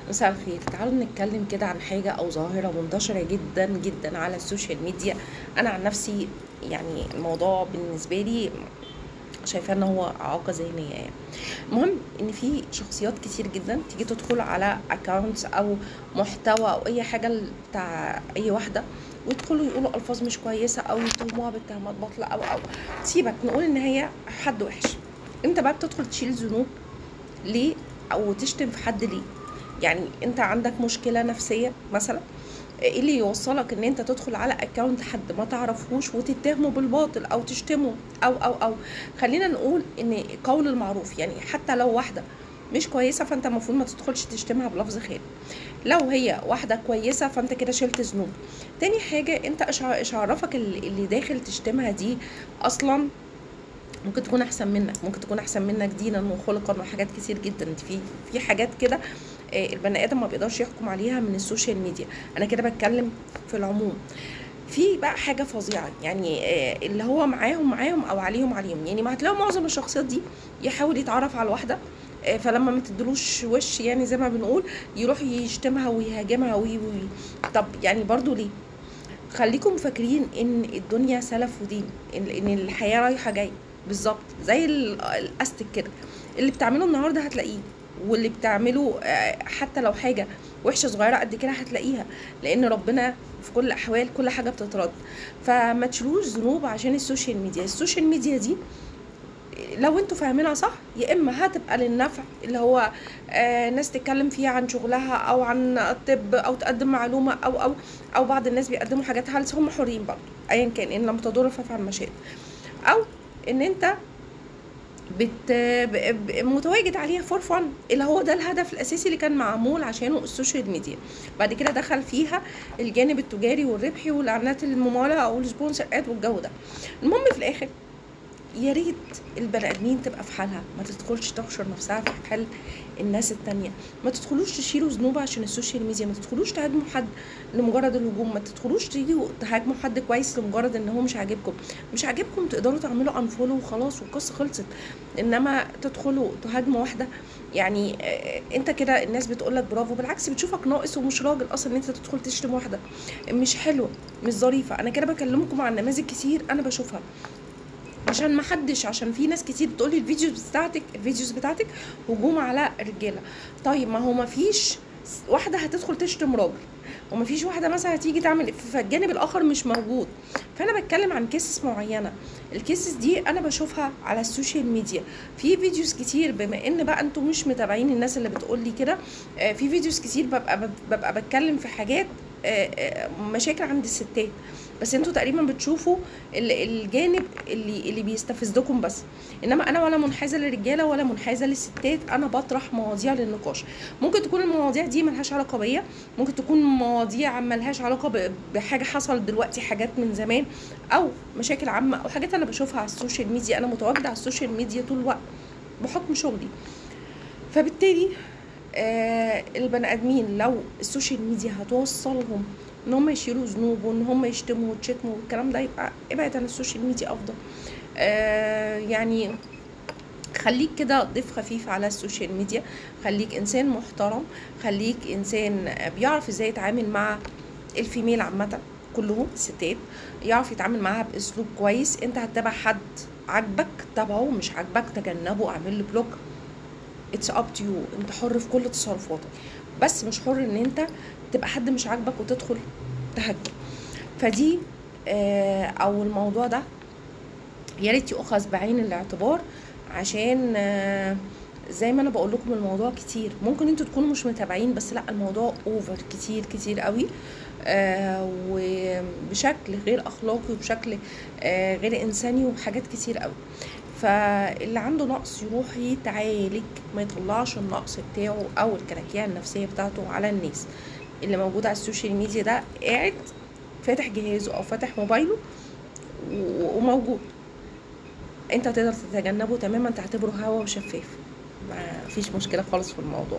مساء الخير. تعالوا نتكلم كده عن حاجة أو ظاهرة منتشرة جدا جدا على السوشيال ميديا. أنا عن نفسي يعني الموضوع بالنسبة لي شايفاه ان هو اعاقه ذهنيه يعني. المهم ان في شخصيات كتير جدا تيجي تدخل على اكونتس او محتوى او اي حاجه بتاع اي واحده، ويدخلوا يقولوا الفاظ مش كويسه او يتهموها باتهامات باطله او سيبك نقول ان هي حد وحش. انت بقى بتدخل تشيل ذنوب ليه او تشتم في حد ليه؟ يعني انت عندك مشكله نفسيه مثلا، ايه اللي يوصلك ان انت تدخل على اكونت حد ما تعرفهوش وتتهمه بالباطل او تشتمه او خلينا نقول ان قول المعروف، يعني حتى لو واحده مش كويسه فانت المفروض ما تدخلش تشتمها بلفظ خير. لو هي واحده كويسه فانت كده شلت ذنوب. تاني حاجه، انت ايش عرفك اللي داخل تشتمها دي اصلا ممكن تكون احسن منك، ممكن تكون احسن منك دينا وخلقا وحاجات كتير جدا. في حاجات كده البني ادم ما بيقدرش يحكم عليها من السوشيال ميديا. انا كده بتكلم في العموم. في بقى حاجه فظيعه يعني اللي هو معاهم او عليهم، يعني ما هتلاقوا معظم الشخصيات دي يحاول يتعرف على الواحده، فلما ما تدلوش وش يعني زي ما بنقول يروح يشتمها ويهاجمها وي. طب يعني برضو ليه؟ خليكم فاكرين ان الدنيا سلف ودين، ان الحياه رايحه جايه بالظبط زي الاستك كده. اللي بتعمله النهارده هتلاقيه، واللي بتعمله حتى لو حاجه وحشه صغيره قد كده هتلاقيها، لان ربنا في كل الاحوال كل حاجه بتترد. فما تشيلوش ذنوب عشان السوشيال ميديا. السوشيال ميديا دي لو انتوا فاهمينها صح يا اما هتبقى للنفع، اللي هو ناس تتكلم فيها عن شغلها او عن الطب او تقدم معلومه او بعض الناس بيقدموا حاجات هلس، هم حرين برضه ايا كان، ان لم تضر فافعل ما شئت. او ان انت متواجد عليها فور فن، اللي هو ده الهدف الاساسي اللي كان معمول عشانه السوشيال ميديا. بعد كده دخل فيها الجانب التجاري والربحي والاعلانات المموله او السبونسرات والجو ده. المهم في الاخر يا ريت البني ادمين تبقى في حالها، ما تدخلش تحشر نفسها في حال الناس التانية. ما تدخلوش تشيلوا ذنوب عشان السوشيال ميديا، ما تدخلوش تهاجموا حد لمجرد الهجوم، ما تدخلوش تيجوا تهاجموا حد كويس لمجرد ان هو مش عاجبكم تقدروا تعملوا انفولو وخلاص والقصه خلصت. انما تدخلوا تهاجموا واحده يعني انت كده الناس بتقولك برافو، بالعكس بتشوفك ناقص ومش راجل اصلا ان انت تدخل تشتم واحده، مش حلوه مش ظريفه. انا كده بكلمكم عن نماذج كتير انا بشوفها، عشان ما حدش، عشان في ناس كتير بتقولي الفيديوز بتاعتك هجوم على الرجاله. طيب ما هو ما فيش واحده هتدخل تشتم راجل، وما فيش واحده مثلا هتيجي تعمل، فالجانب الاخر مش موجود. فانا بتكلم عن كيسز معينه، الكيسز دي انا بشوفها على السوشيال ميديا في فيديوز كتير. بما ان بقى انتوا مش متابعين الناس اللي بتقول لي كده، في فيديوز كتير ببقى بتكلم في حاجات مشاكل عند الستات، بس انتوا تقريبا بتشوفوا الجانب اللي بيستفزكم بس. انما انا ولا منحازه للرجاله ولا منحازه للستات، انا بطرح مواضيع للنقاش. ممكن تكون المواضيع دي ملهاش علاقه بيا، ممكن تكون مواضيع ملهاش علاقه بحاجه حصلت دلوقتي، حاجات من زمان او مشاكل عامه او حاجات انا بشوفها على السوشيال ميديا. انا متواجده على السوشيال ميديا طول الوقت بحكم شغلي، فبالتالي البني ادمين لو السوشيال ميديا هتوصلهم ان هم يشيلوا ذنوب وان هم يشتموا ويتشتموا والكلام ده، يبقى ابعد عن السوشيال ميديا افضل. يعني خليك كده ضيف خفيف على السوشيال ميديا، خليك انسان محترم، خليك انسان بيعرف ازاي يتعامل مع الفيميل عامه، كلهم الستات يعرف يتعامل معاها باسلوب كويس. انت هتتابع حد عاجبك تابعه، مش عاجبك تجنبه، اعمل له بلوك. اتس اب تو يو، انت حر في كل تصرفاتك، بس مش حر ان انت تبقى حد مش عاجبك وتدخل تهاجم. فدي او الموضوع ده يا ريت يؤخذ بعين الاعتبار، عشان زي ما انا بقول لكم الموضوع كتير. ممكن انتوا تكونوا مش متابعين، بس لا الموضوع اوفر كتير قوي، وبشكل غير اخلاقي وبشكل غير انساني وحاجات كتير قوي. فاللي عنده نقص يروح يتعالج، ما يطلعش النقص بتاعه او الكراكيع النفسيه بتاعته على الناس. اللي موجود على السوشيال ميديا ده قاعد فاتح جهازه او فاتح موبايله وموجود، انت تقدر تتجنبه تماما، تعتبره هوا وشفاف، ما فيش مشكله خالص في الموضوع.